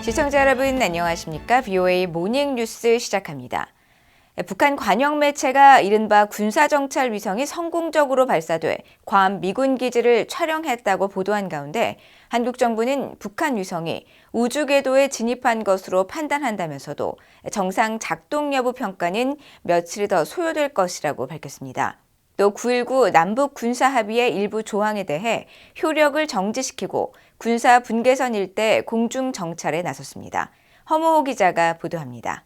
시청자 여러분 안녕하십니까? BOA 모닝뉴스 시작합니다. 북한 관영 매체가 이른바 군사정찰 위성이 성공적으로 발사돼 괌 미군 기지를 촬영했다고 보도한 가운데 한국 정부는 북한 위성이 우주 궤도에 진입한 것으로 판단한다면서도 정상 작동 여부 평가는 며칠 더 소요될 것이라고 밝혔습니다. 또 9.19 남북 군사합의의 일부 조항에 대해 효력을 정지시키고 군사 분계선 일대 공중 정찰에 나섰습니다. 허무호 기자가 보도합니다.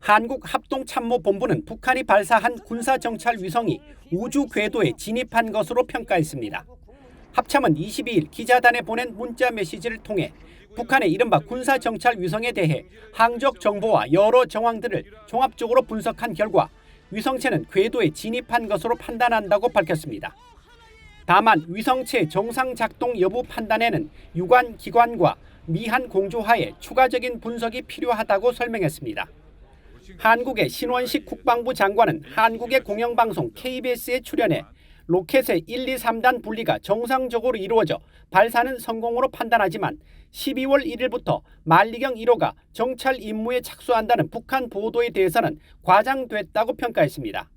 한국합동참모본부는 북한이 발사한 군사정찰 위성이 우주 궤도에 진입한 것으로 평가했습니다. 합참은 22일 기자단에 보낸 문자 메시지를 통해 북한의 이른바 군사정찰 위성에 대해 항적 정보와 여러 정황들을 종합적으로 분석한 결과 위성체는 궤도에 진입한 것으로 판단한다고 밝혔습니다. 다만 위성체 정상 작동 여부 판단에는 유관 기관과 미한 공조하에 추가적인 분석이 필요하다고 설명했습니다. 한국의 신원식 국방부 장관은 한국의 공영방송 KBS에 출연해 로켓의 1, 2, 3단 분리가 정상적으로 이루어져 발사는 성공으로 판단하지만 12월 1일부터 만리경 1호가 정찰 임무에 착수한다는 북한 보도에 대해서는 과장됐다고 평가했습니다.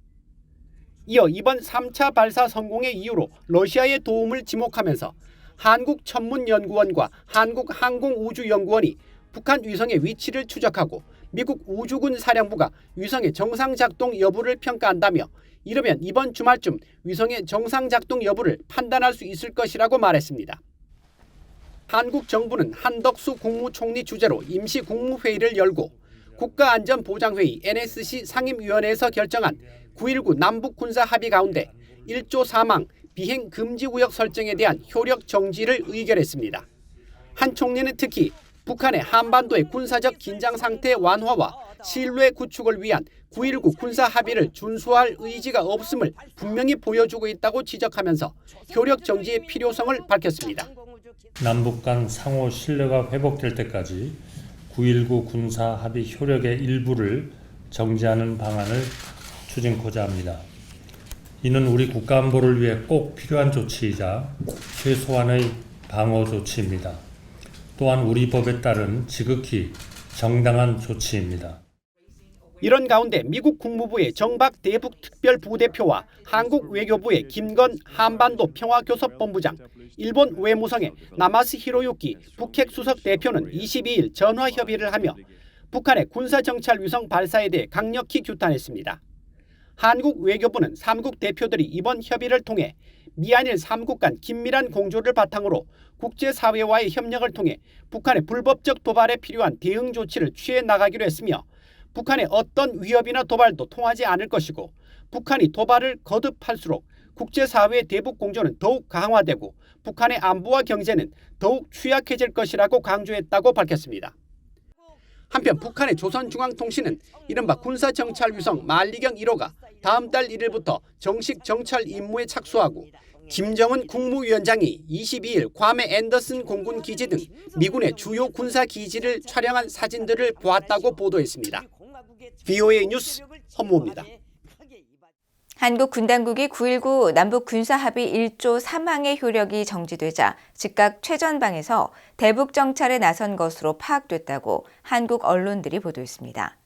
이어 이번 3차 발사 성공의 이유로 러시아의 도움을 지목하면서 한국천문연구원과 한국항공우주연구원이 북한 위성의 위치를 추적하고 미국 우주군 사령부가 위성의 정상작동 여부를 평가한다며 이르면 이번 주말쯤 위성의 정상작동 여부를 판단할 수 있을 것이라고 말했습니다. 한국 정부는 한덕수 국무총리 주재로 임시국무회의를 열고 국가안전보장회의 NSC 상임위원회에서 결정한 9.19 남북군사합의 가운데 1조 4망 비행금지구역 설정에 대한 효력 정지를 의결했습니다. 한 총리는 특히 북한의 한반도의 군사적 긴장 상태 완화와 신뢰 구축을 위한 9.19 군사합의를 준수할 의지가 없음을 분명히 보여주고 있다고 지적하면서 효력 정지의 필요성을 밝혔습니다. 남북 간 상호 신뢰가 회복될 때까지 9.19 군사합의 효력의 일부를 정지하는 방안을 추진코자 합니다. 이는 우리 국가안보를 위해 꼭 필요한 조치이자 최소한의 방어 조치입니다. 또한 우리 법에 따른 지극히 정당한 조치입니다. 이런 가운데 미국 국무부의 정박 대북 특별부대표와 한국 외교부의 김건 한반도 평화교섭본부장, 일본 외무성의 나마스 히로유키 북핵 수석 대표는 22일 전화 협의를 하며 북한의 군사정찰 위성 발사에 대해 강력히 규탄했습니다. 한국 외교부는 3국 대표들이 이번 협의를 통해 미한일 3국 간 긴밀한 공조를 바탕으로 국제사회와의 협력을 통해 북한의 불법적 도발에 필요한 대응 조치를 취해 나가기로 했으며 북한의 어떤 위협이나 도발도 통하지 않을 것이고 북한이 도발을 거듭할수록 국제사회의 대북 공조는 더욱 강화되고 북한의 안보와 경제는 더욱 취약해질 것이라고 강조했다고 밝혔습니다. 한편 북한의 조선중앙통신은 이른바 군사정찰위성 만리경 1호가 다음 달 1일부터 정식 정찰 임무에 착수하고 김정은 국무위원장이 22일 괌의 앤더슨 공군 기지 등 미군의 주요 군사 기지를 촬영한 사진들을 보았다고 보도했습니다. BOA 뉴스 허무호입니다. 한국 군 당국이 9.19 남북 군사합의 1조 3항의 효력이 정지되자 즉각 최전방에서 대북 정찰에 나선 것으로 파악됐다고 한국 언론들이 보도했습니다.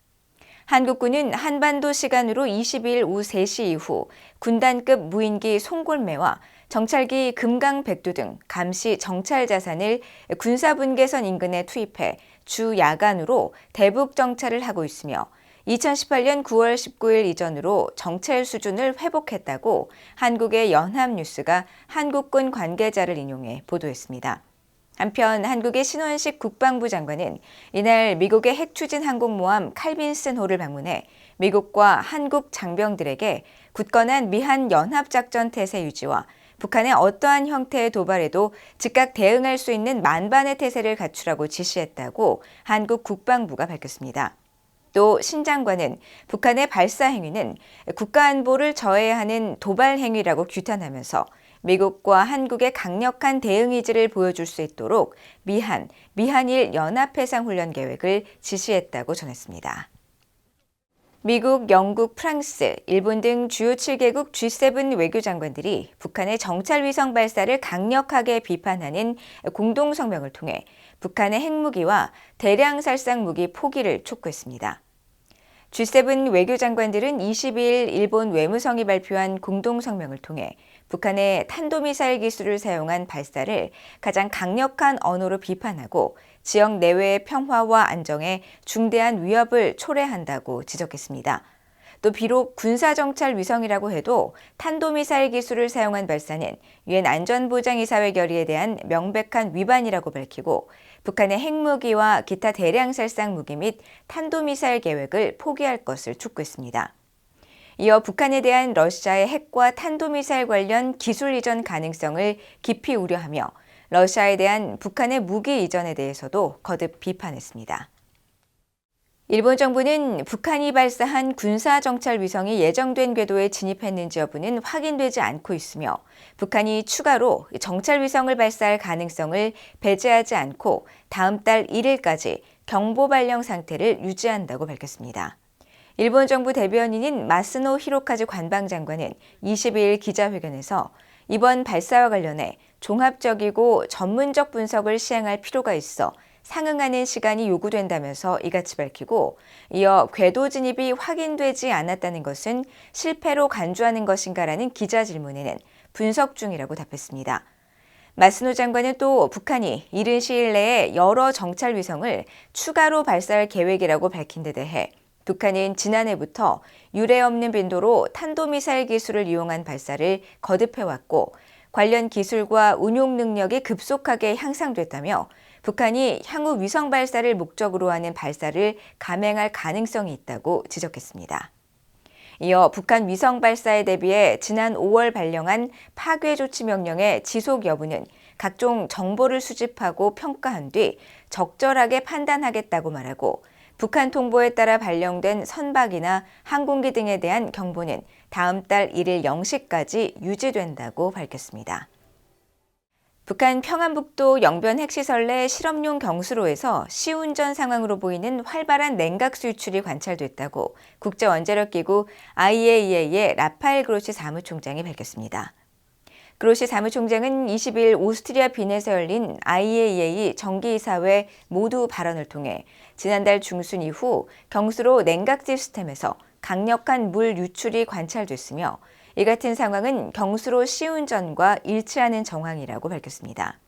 한국군은 한반도 시간으로 22일 오후 3시 이후 군단급 무인기 송골매와 정찰기 금강백두 등 감시 정찰 자산을 군사분계선 인근에 투입해 주 야간으로 대북 정찰을 하고 있으며 2018년 9월 19일 이전으로 정찰 수준을 회복했다고 한국의 연합뉴스가 한국군 관계자를 인용해 보도했습니다. 한편 한국의 신원식 국방부 장관은 이날 미국의 핵추진 항공모함 칼빈슨호를 방문해 미국과 한국 장병들에게 굳건한 미한 연합작전 태세 유지와 북한의 어떠한 형태의 도발에도 즉각 대응할 수 있는 만반의 태세를 갖추라고 지시했다고 한국 국방부가 밝혔습니다. 또 신 장관은 북한의 발사 행위는 국가안보를 저해하는 도발 행위라고 규탄하면서 미국과 한국의 강력한 대응 의지를 보여줄 수 있도록 미한일 연합해상훈련 계획을 지시했다고 전했습니다. 미국, 영국, 프랑스, 일본 등 주요 7개국 G7 외교장관들이 북한의 정찰위성 발사를 강력하게 비판하는 공동성명을 통해 북한의 핵무기와 대량 살상 무기 포기를 촉구했습니다. G7 외교장관들은 22일 일본 외무성이 발표한 공동성명을 통해 북한의 탄도미사일 기술을 사용한 발사를 가장 강력한 언어로 비판하고 지역 내외의 평화와 안정에 중대한 위협을 초래한다고 지적했습니다. 또 비록 군사정찰 위성이라고 해도 탄도미사일 기술을 사용한 발사는 유엔 안전보장이사회 결의에 대한 명백한 위반이라고 밝히고 북한의 핵무기와 기타 대량 살상 무기 및 탄도미사일 계획을 포기할 것을 촉구했습니다. 이어 북한에 대한 러시아의 핵과 탄도미사일 관련 기술 이전 가능성을 깊이 우려하며 러시아에 대한 북한의 무기 이전에 대해서도 거듭 비판했습니다. 일본 정부는 북한이 발사한 군사정찰 위성이 예정된 궤도에 진입했는지 여부는 확인되지 않고 있으며 북한이 추가로 정찰 위성을 발사할 가능성을 배제하지 않고 다음 달 1일까지 경보 발령 상태를 유지한다고 밝혔습니다. 일본 정부 대변인인 마스노 히로카즈 관방장관은 22일 기자회견에서 이번 발사와 관련해 종합적이고 전문적 분석을 시행할 필요가 있어 상응하는 시간이 요구된다면서 이같이 밝히고 이어 궤도 진입이 확인되지 않았다는 것은 실패로 간주하는 것인가라는 기자 질문에는 분석 중이라고 답했습니다. 마스노 장관은 또 북한이 이른 시일 내에 여러 정찰 위성을 추가로 발사할 계획이라고 밝힌 데 대해 북한은 지난해부터 유례 없는 빈도로 탄도미사일 기술을 이용한 발사를 거듭해왔고 관련 기술과 운용 능력이 급속하게 향상됐다며 북한이 향후 위성 발사를 목적으로 하는 발사를 감행할 가능성이 있다고 지적했습니다. 이어 북한 위성 발사에 대비해 지난 5월 발령한 파괴 조치 명령의 지속 여부는 각종 정보를 수집하고 평가한 뒤 적절하게 판단하겠다고 말하고 북한 통보에 따라 발령된 선박이나 항공기 등에 대한 경보는 다음 달 1일 0시까지 유지된다고 밝혔습니다. 북한 평안북도 영변 핵시설 내 실험용 경수로에서 시운전 상황으로 보이는 활발한 냉각수 유출이 관찰됐다고 국제원자력기구 IAEA의 라파엘 그로시 사무총장이 밝혔습니다. 그로시 사무총장은 20일 오스트리아 빈에서 열린 IAEA 정기이사회 모두 발언을 통해 지난달 중순 이후 경수로 냉각 시스템에서 강력한 물 유출이 관찰됐으며 이 같은 상황은 경수로 시운전과 일치하는 정황이라고 밝혔습니다.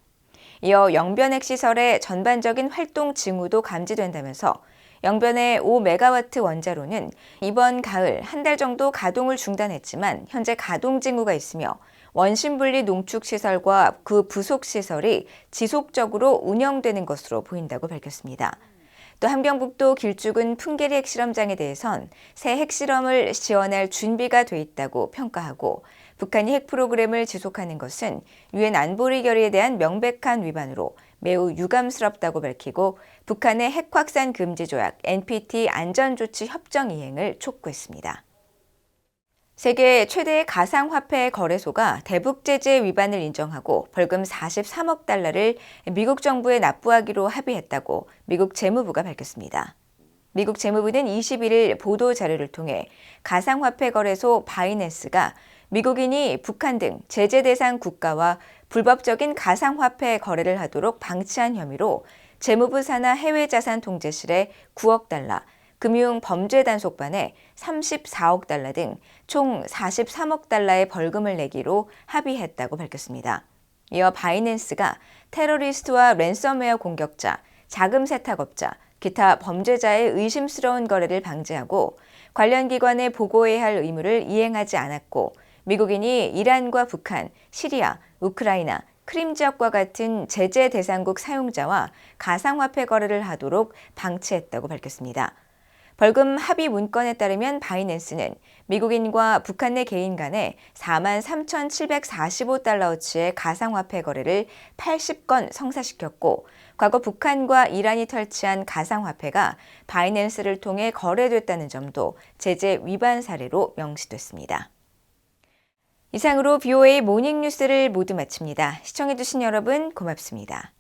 이어 영변 핵시설의 전반적인 활동 징후도 감지된다면서 영변의 5메가와트 원자로는 이번 가을 한 달 정도 가동을 중단했지만 현재 가동 징후가 있으며 원심분리 농축시설과 그 부속시설이 지속적으로 운영되는 것으로 보인다고 밝혔습니다. 또 함경북도 길쭉은 풍계리 핵실험장에 대해선 새 핵실험을 지원할 준비가 돼 있다고 평가하고 북한이 핵 프로그램을 지속하는 것은 유엔 안보리 결의에 대한 명백한 위반으로 매우 유감스럽다고 밝히고 북한의 핵 확산 금지 조약 NPT 안전조치 협정 이행을 촉구했습니다. 세계 최대의 가상화폐 거래소가 대북 제재 위반을 인정하고 벌금 43억 달러를 미국 정부에 납부하기로 합의했다고 미국 재무부가 밝혔습니다. 미국 재무부는 21일 보도 자료를 통해 가상화폐 거래소 바이낸스가 미국인이 북한 등 제재 대상 국가와 불법적인 가상화폐 거래를 하도록 방치한 혐의로 재무부 산하 해외자산통제실에 9억 달러, 금융범죄단속반에 34억 달러 등 총 43억 달러의 벌금을 내기로 합의했다고 밝혔습니다. 이어 바이낸스가 테러리스트와 랜섬웨어 공격자, 자금 세탁업자, 기타 범죄자의 의심스러운 거래를 방지하고 관련 기관에 보고해야 할 의무를 이행하지 않았고 미국인이 이란과 북한, 시리아, 우크라이나, 크림 지역과 같은 제재 대상국 사용자와 가상화폐 거래를 하도록 방치했다고 밝혔습니다. 벌금 합의 문건에 따르면 바이낸스는 미국인과 북한 내 개인 간에 43,745달러어치의 가상화폐 거래를 80건 성사시켰고 과거 북한과 이란이 설치한 가상화폐가 바이낸스를 통해 거래됐다는 점도 제재 위반 사례로 명시됐습니다. 이상으로 BOA 모닝뉴스를 모두 마칩니다. 시청해주신 여러분 고맙습니다.